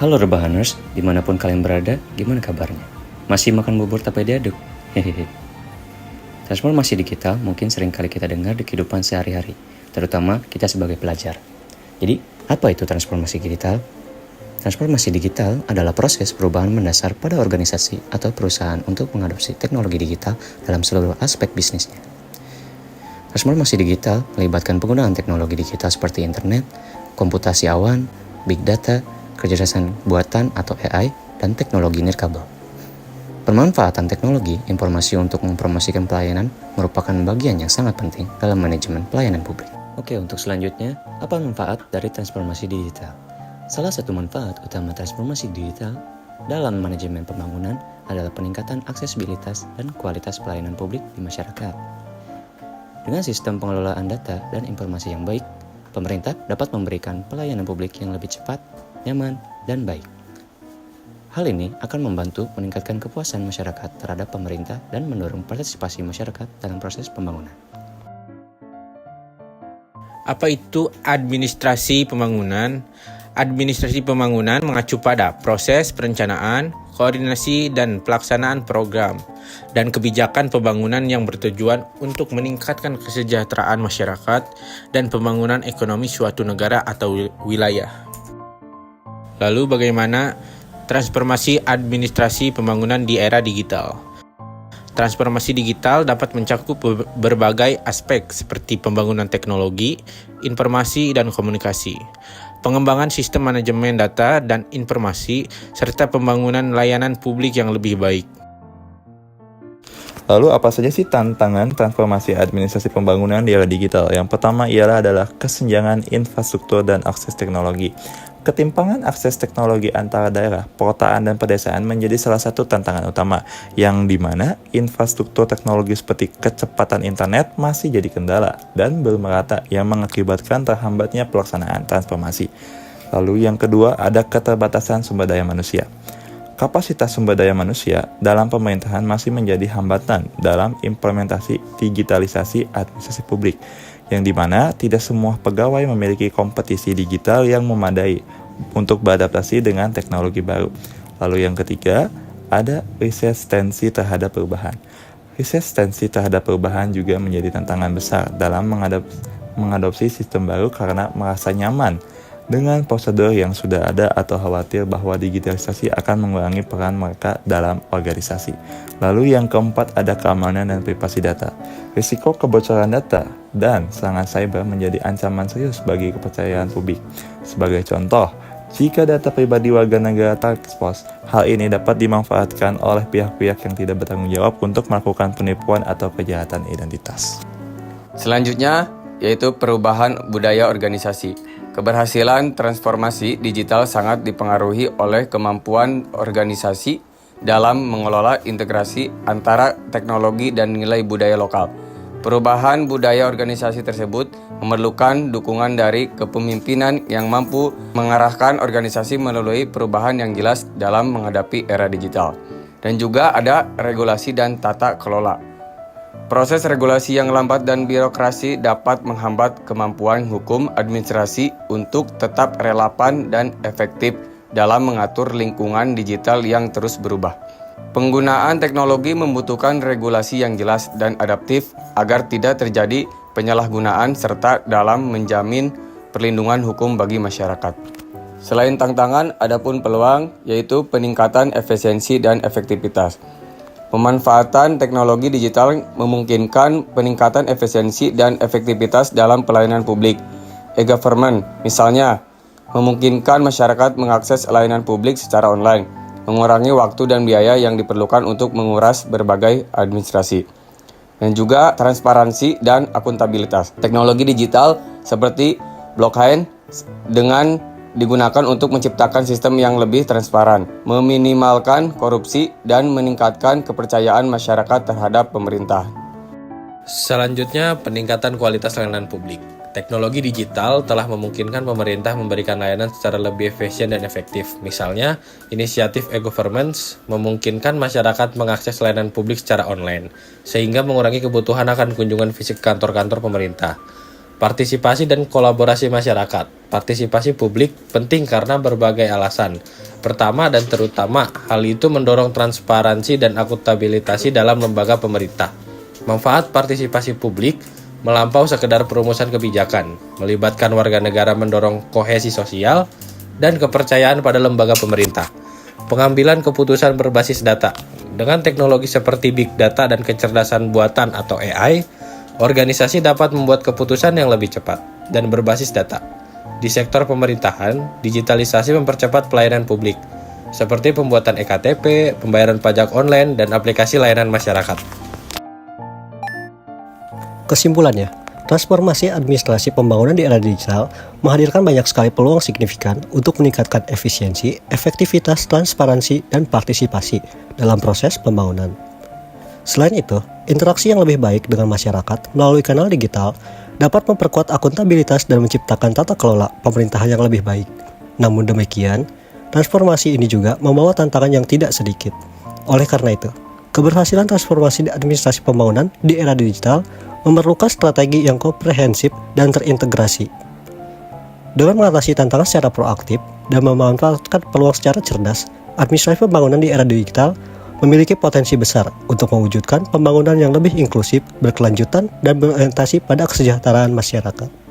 Halo rebahaners, dimanapun kalian berada, gimana kabarnya? Masih makan bubur tape diaduk? Hehehe. Transformasi digital mungkin sering kali kita dengar di kehidupan sehari-hari, terutama kita sebagai pelajar. Jadi, apa itu transformasi digital? Transformasi digital adalah proses perubahan mendasar pada organisasi atau perusahaan untuk mengadopsi teknologi digital dalam seluruh aspek bisnisnya. Transformasi digital melibatkan penggunaan teknologi digital seperti internet, komputasi awan, big data, kecerdasan buatan atau AI, dan teknologi nirkabel. Pemanfaatan teknologi informasi untuk mempromosikan pelayanan merupakan bagian yang sangat penting dalam manajemen pelayanan publik. Oke, untuk selanjutnya, apa manfaat dari transformasi digital? Salah satu manfaat utama transformasi digital dalam manajemen pembangunan adalah peningkatan aksesibilitas dan kualitas pelayanan publik di masyarakat. Dengan sistem pengelolaan data dan informasi yang baik, pemerintah dapat memberikan pelayanan publik yang lebih cepat, nyaman, dan baik. Hal ini akan membantu meningkatkan kepuasan masyarakat terhadap pemerintah dan mendorong partisipasi masyarakat dalam proses pembangunan. Apa itu administrasi pembangunan? Administrasi pembangunan mengacu pada proses perencanaan, koordinasi, dan pelaksanaan program dan kebijakan pembangunan yang bertujuan untuk meningkatkan kesejahteraan masyarakat dan pembangunan ekonomi suatu negara atau wilayah. Lalu bagaimana transformasi administrasi pembangunan di era digital? Transformasi digital dapat mencakup berbagai aspek seperti pembangunan teknologi, informasi dan komunikasi, pengembangan sistem manajemen data dan informasi, serta pembangunan layanan publik yang lebih baik. Lalu apa saja sih tantangan transformasi administrasi pembangunan di era digital? Yang pertama adalah kesenjangan infrastruktur dan akses teknologi. Ketimpangan akses teknologi antara daerah, perkotaan, dan pedesaan menjadi salah satu tantangan utama, yang dimana infrastruktur teknologi seperti kecepatan internet masih jadi kendala dan belum merata yang mengakibatkan terhambatnya pelaksanaan transformasi. Lalu yang kedua ada keterbatasan sumber daya manusia. Kapasitas sumber daya manusia dalam pemerintahan masih menjadi hambatan dalam implementasi digitalisasi administrasi publik, yang dimana tidak semua pegawai memiliki kompetisi digital yang memadai untuk beradaptasi dengan teknologi baru. Lalu yang ketiga, ada resistensi terhadap perubahan. Resistensi terhadap perubahan juga menjadi tantangan besar dalam mengadopsi sistem baru karena merasa nyaman dengan prosedur yang sudah ada atau khawatir bahwa digitalisasi akan mengurangi peran mereka dalam organisasi. Lalu yang keempat ada keamanan dan privasi data. Risiko kebocoran data dan serangan cyber menjadi ancaman serius bagi kepercayaan publik. Sebagai contoh, jika data pribadi warga negara terekspos, hal ini dapat dimanfaatkan oleh pihak-pihak yang tidak bertanggung jawab untuk melakukan penipuan atau kejahatan identitas. Selanjutnya, yaitu perubahan budaya organisasi. Keberhasilan transformasi digital sangat dipengaruhi oleh kemampuan organisasi dalam mengelola integrasi antara teknologi dan nilai budaya lokal. Perubahan budaya organisasi tersebut memerlukan dukungan dari kepemimpinan yang mampu mengarahkan organisasi melalui perubahan yang jelas dalam menghadapi era digital. Dan juga ada regulasi dan tata kelola. Proses regulasi yang lambat dan birokrasi dapat menghambat kemampuan hukum administrasi untuk tetap relevan dan efektif dalam mengatur lingkungan digital yang terus berubah. Penggunaan teknologi membutuhkan regulasi yang jelas dan adaptif agar tidak terjadi penyalahgunaan serta dalam menjamin perlindungan hukum bagi masyarakat. Selain tantangan, adapun peluang yaitu peningkatan efisiensi dan efektivitas. Pemanfaatan teknologi digital memungkinkan peningkatan efisiensi dan efektivitas dalam pelayanan publik. E-government, misalnya, memungkinkan masyarakat mengakses layanan publik secara online, mengurangi waktu dan biaya yang diperlukan untuk menguras berbagai administrasi. Dan juga transparansi dan akuntabilitas. Teknologi digital seperti blockchain dengan digunakan untuk menciptakan sistem yang lebih transparan, meminimalkan korupsi, dan meningkatkan kepercayaan masyarakat terhadap pemerintah. Selanjutnya, peningkatan kualitas layanan publik. Teknologi digital telah memungkinkan pemerintah memberikan layanan secara lebih efisien dan efektif. Misalnya, inisiatif e-government memungkinkan masyarakat mengakses layanan publik secara online, sehingga mengurangi kebutuhan akan kunjungan fisik kantor-kantor pemerintah. Partisipasi dan kolaborasi masyarakat. Partisipasi publik penting karena berbagai alasan. Pertama dan terutama, hal itu mendorong transparansi dan akuntabilitas dalam lembaga pemerintah. Manfaat partisipasi publik melampau sekedar perumusan kebijakan, melibatkan warga negara mendorong kohesi sosial dan kepercayaan pada lembaga pemerintah. Pengambilan keputusan berbasis data. Dengan teknologi seperti big data dan kecerdasan buatan atau AI, organisasi dapat membuat keputusan yang lebih cepat dan berbasis data. Di sektor pemerintahan, digitalisasi mempercepat pelayanan publik, seperti pembuatan EKTP, pembayaran pajak online, dan aplikasi layanan masyarakat. Kesimpulannya, transformasi administrasi pembangunan di era digital menghadirkan banyak sekali peluang signifikan untuk meningkatkan efisiensi, efektivitas, transparansi, dan partisipasi dalam proses pembangunan. Selain itu, interaksi yang lebih baik dengan masyarakat melalui kanal digital dapat memperkuat akuntabilitas dan menciptakan tata kelola pemerintahan yang lebih baik. Namun demikian, transformasi ini juga membawa tantangan yang tidak sedikit. Oleh karena itu, keberhasilan transformasi di administrasi pembangunan di era digital memerlukan strategi yang komprehensif dan terintegrasi. Dengan mengatasi tantangan secara proaktif dan memanfaatkan peluang secara cerdas, administrasi pembangunan di era digital memiliki potensi besar untuk mewujudkan pembangunan yang lebih inklusif, berkelanjutan, dan berorientasi pada kesejahteraan masyarakat.